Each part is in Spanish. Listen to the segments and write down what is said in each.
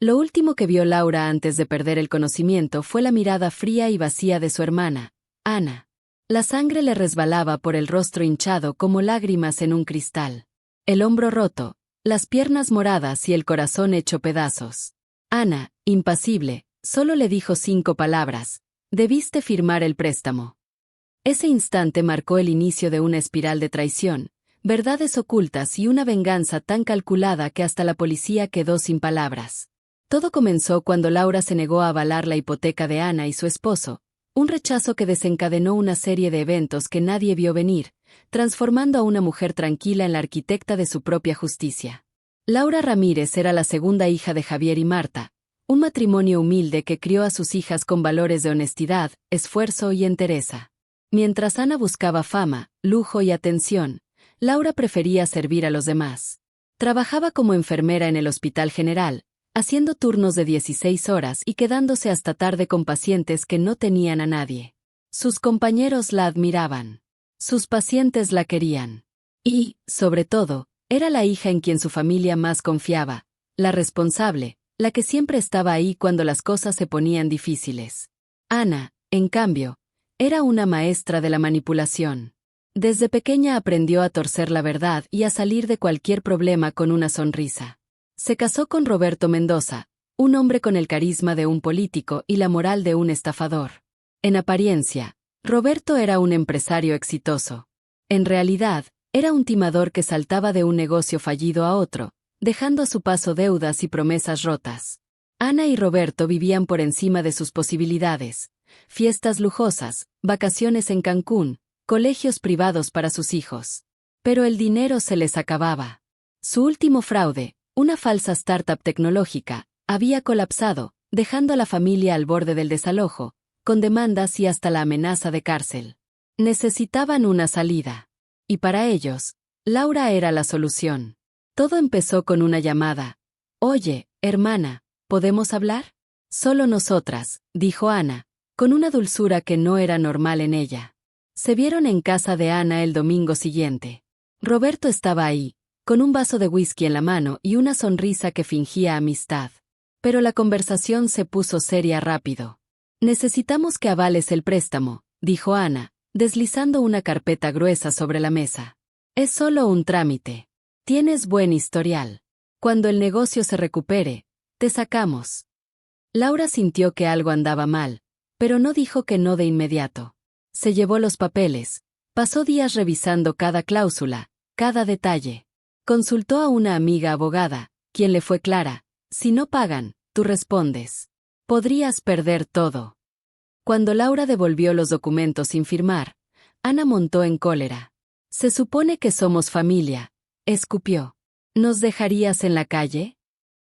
Lo último que vio Laura antes de perder el conocimiento fue la mirada fría y vacía de su hermana, Ana. La sangre le resbalaba por el rostro hinchado como lágrimas en un cristal. El hombro roto, las piernas moradas y el corazón hecho pedazos. Ana, impasible, solo le dijo 5 palabras: debiste firmar el préstamo. Ese instante marcó el inicio de una espiral de traición, verdades ocultas y una venganza tan calculada que hasta la policía quedó sin palabras. Todo comenzó cuando Laura se negó a avalar la hipoteca de Ana y su esposo, un rechazo que desencadenó una serie de eventos que nadie vio venir, transformando a una mujer tranquila en la arquitecta de su propia justicia. Laura Ramírez era la segunda hija de Javier y Marta, un matrimonio humilde que crió a sus hijas con valores de honestidad, esfuerzo y entereza. Mientras Ana buscaba fama, lujo y atención, Laura prefería servir a los demás. Trabajaba como enfermera en el Hospital General, haciendo turnos de 16 horas y quedándose hasta tarde con pacientes que no tenían a nadie. Sus compañeros la admiraban. Sus pacientes la querían. Y, sobre todo, era la hija en quien su familia más confiaba, la responsable, la que siempre estaba ahí cuando las cosas se ponían difíciles. Ana, en cambio, era una maestra de la manipulación. Desde pequeña aprendió a torcer la verdad y a salir de cualquier problema con una sonrisa. Se casó con Roberto Mendoza, un hombre con el carisma de un político y la moral de un estafador. En apariencia, Roberto era un empresario exitoso. En realidad, era un timador que saltaba de un negocio fallido a otro, dejando a su paso deudas y promesas rotas. Ana y Roberto vivían por encima de sus posibilidades. Fiestas lujosas, vacaciones en Cancún, colegios privados para sus hijos. Pero el dinero se les acababa. Su último fraude, una falsa startup tecnológica, había colapsado, dejando a la familia al borde del desalojo, con demandas y hasta la amenaza de cárcel. Necesitaban una salida. Y para ellos, Laura era la solución. Todo empezó con una llamada. «Oye, hermana, ¿podemos hablar?» «Solo nosotras», dijo Ana, con una dulzura que no era normal en ella. Se vieron en casa de Ana el domingo siguiente. Roberto estaba ahí, con un vaso de whisky en la mano y una sonrisa que fingía amistad. Pero la conversación se puso seria rápido. «Necesitamos que avales el préstamo», dijo Ana, deslizando una carpeta gruesa sobre la mesa. «Es solo un trámite. Tienes buen historial. Cuando el negocio se recupere, te sacamos». Laura sintió que algo andaba mal, pero no dijo que no de inmediato. Se llevó los papeles, pasó días revisando cada cláusula, cada detalle. Consultó a una amiga abogada, quien le fue clara: si no pagan, tú respondes. Podrías perder todo. Cuando Laura devolvió los documentos sin firmar, Ana montó en cólera. «Se supone que somos familia», escupió. «¿Nos dejarías en la calle?»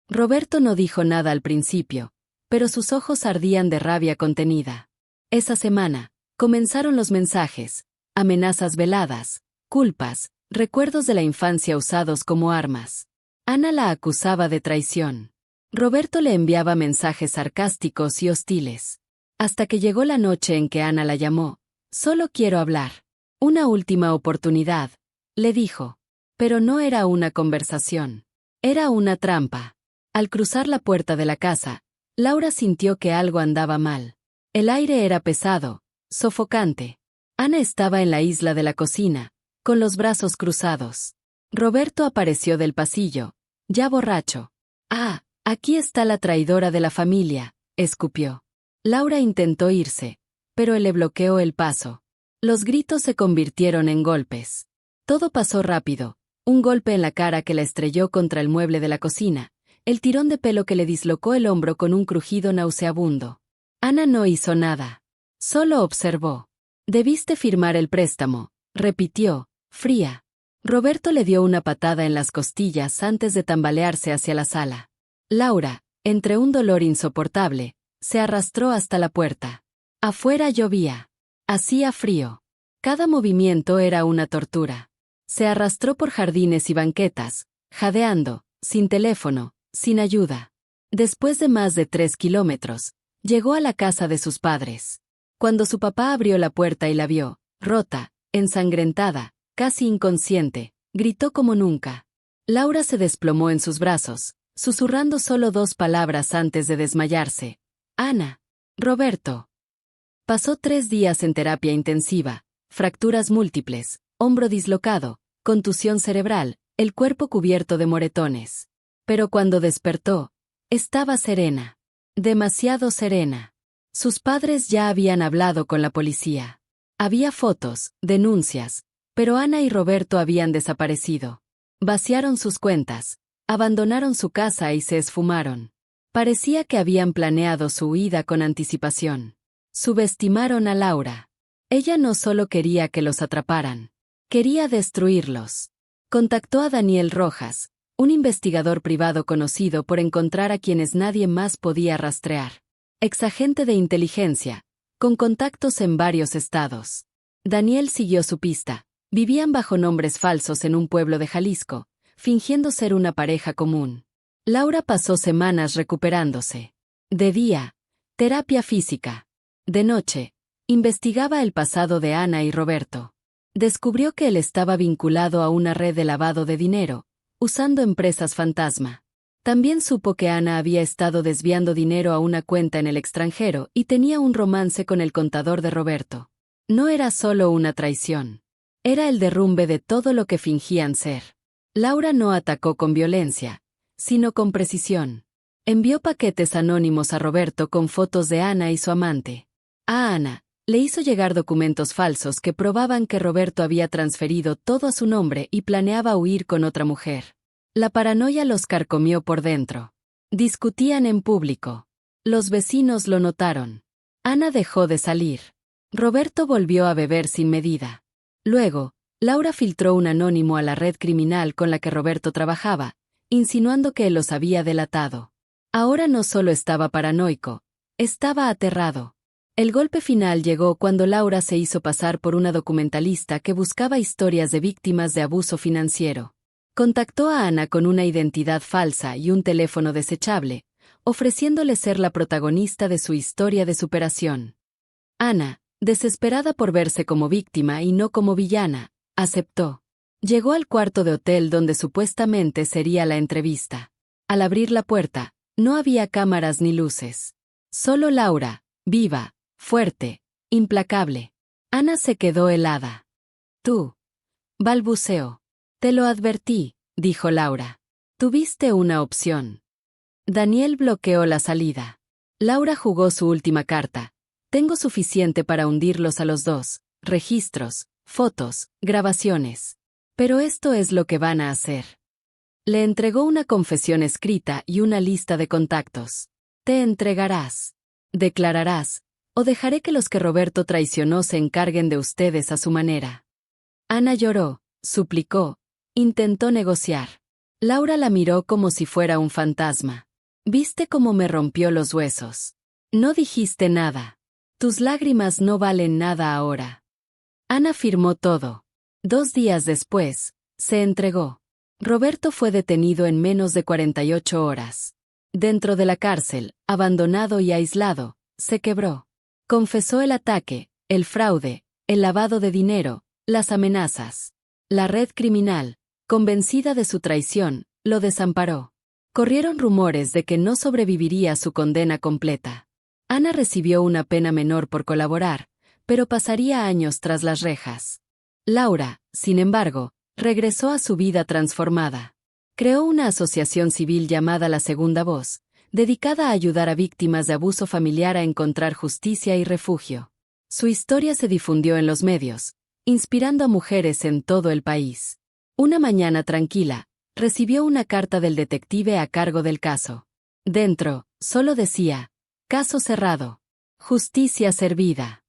Roberto no dijo nada al principio, pero sus ojos ardían de rabia contenida. Esa semana, comenzaron los mensajes, amenazas veladas, culpas, recuerdos de la infancia usados como armas. Ana la acusaba de traición. Roberto le enviaba mensajes sarcásticos y hostiles. Hasta que llegó la noche en que Ana la llamó. «Solo quiero hablar. Una última oportunidad», le dijo. Pero no era una conversación. Era una trampa. Al cruzar la puerta de la casa, Laura sintió que algo andaba mal. El aire era pesado, sofocante. Ana estaba en la isla de la cocina, con los brazos cruzados. Roberto apareció del pasillo, ya borracho. «Ah, aquí está la traidora de la familia», escupió. Laura intentó irse, pero él le bloqueó el paso. Los gritos se convirtieron en golpes. Todo pasó rápido. Un golpe en la cara que la estrelló contra el mueble de la cocina, el tirón de pelo que le dislocó el hombro con un crujido nauseabundo. Ana no hizo nada. Solo observó. «Debiste firmar el préstamo», repitió, fría. Roberto le dio una patada en las costillas antes de tambalearse hacia la sala. Laura, entre un dolor insoportable, se arrastró hasta la puerta. Afuera llovía. Hacía frío. Cada movimiento era una tortura. Se arrastró por jardines y banquetas, jadeando, sin teléfono, sin ayuda. Después de más de 3 kilómetros, llegó a la casa de sus padres. Cuando su papá abrió la puerta y la vio, rota, ensangrentada, casi inconsciente, gritó como nunca. Laura se desplomó en sus brazos, susurrando solo 2 palabras antes de desmayarse. Ana. Roberto. Pasó 3 días en terapia intensiva, fracturas múltiples, hombro dislocado, contusión cerebral, el cuerpo cubierto de moretones. Pero cuando despertó, estaba serena. Demasiado serena. Sus padres ya habían hablado con la policía. Había fotos, denuncias, pero Ana y Roberto habían desaparecido. Vaciaron sus cuentas, abandonaron su casa y se esfumaron. Parecía que habían planeado su huida con anticipación. Subestimaron a Laura. Ella no solo quería que los atraparan, quería destruirlos. Contactó a Daniel Rojas, un investigador privado conocido por encontrar a quienes nadie más podía rastrear. Exagente de inteligencia, con contactos en varios estados. Daniel siguió su pista. Vivían bajo nombres falsos en un pueblo de Jalisco, fingiendo ser una pareja común. Laura pasó semanas recuperándose. De día, terapia física. De noche, investigaba el pasado de Ana y Roberto. Descubrió que él estaba vinculado a una red de lavado de dinero, usando empresas fantasma. También supo que Ana había estado desviando dinero a una cuenta en el extranjero y tenía un romance con el contador de Roberto. No era solo una traición. Era el derrumbe de todo lo que fingían ser. Laura no atacó con violencia, sino con precisión. Envió paquetes anónimos a Roberto con fotos de Ana y su amante. A Ana, le hizo llegar documentos falsos que probaban que Roberto había transferido todo a su nombre y planeaba huir con otra mujer. La paranoia los carcomió por dentro. Discutían en público. Los vecinos lo notaron. Ana dejó de salir. Roberto volvió a beber sin medida. Luego, Laura filtró un anónimo a la red criminal con la que Roberto trabajaba, insinuando que él los había delatado. Ahora no solo estaba paranoico, estaba aterrado. El golpe final llegó cuando Laura se hizo pasar por una documentalista que buscaba historias de víctimas de abuso financiero. Contactó a Ana con una identidad falsa y un teléfono desechable, ofreciéndole ser la protagonista de su historia de superación. Ana, desesperada por verse como víctima y no como villana, aceptó. Llegó al cuarto de hotel donde supuestamente sería la entrevista. Al abrir la puerta, no había cámaras ni luces. Solo Laura, viva, fuerte, implacable. Ana se quedó helada. Tú. Balbuceó. Te lo advertí, dijo Laura. Tuviste una opción. Daniel bloqueó la salida. Laura jugó su última carta. Tengo suficiente para hundirlos a los dos. Registros, fotos, grabaciones. Pero esto es lo que van a hacer. Le entregó una confesión escrita y una lista de contactos. Te entregarás. Declararás. O dejaré que los que Roberto traicionó se encarguen de ustedes a su manera. Ana lloró, suplicó, intentó negociar. Laura la miró como si fuera un fantasma. ¿Viste cómo me rompió los huesos? No dijiste nada. Tus lágrimas no valen nada ahora. Ana firmó todo. 2 días después, se entregó. Roberto fue detenido en menos de 48 horas. Dentro de la cárcel, abandonado y aislado, se quebró. Confesó el ataque, el fraude, el lavado de dinero, las amenazas. La red criminal, convencida de su traición, lo desamparó. Corrieron rumores de que no sobreviviría a su condena completa. Ana recibió una pena menor por colaborar, pero pasaría años tras las rejas. Laura, sin embargo, regresó a su vida transformada. Creó una asociación civil llamada La Segunda Voz, dedicada a ayudar a víctimas de abuso familiar a encontrar justicia y refugio. Su historia se difundió en los medios, inspirando a mujeres en todo el país. Una mañana tranquila, recibió una carta del detective a cargo del caso. Dentro, solo decía, caso cerrado. Justicia servida.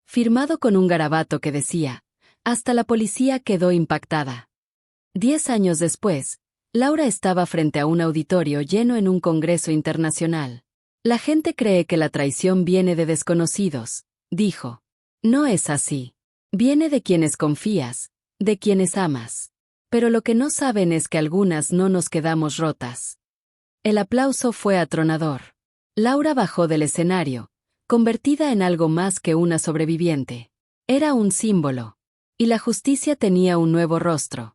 Firmado con un garabato que decía, hasta la policía quedó impactada. 10 años después, Laura estaba frente a un auditorio lleno en un congreso internacional. La gente cree que la traición viene de desconocidos, dijo. No es así. Viene de quienes confías, de quienes amas. Pero lo que no saben es que algunas no nos quedamos rotas. El aplauso fue atronador. Laura bajó del escenario, convertida en algo más que una sobreviviente. Era un símbolo. Y la justicia tenía un nuevo rostro.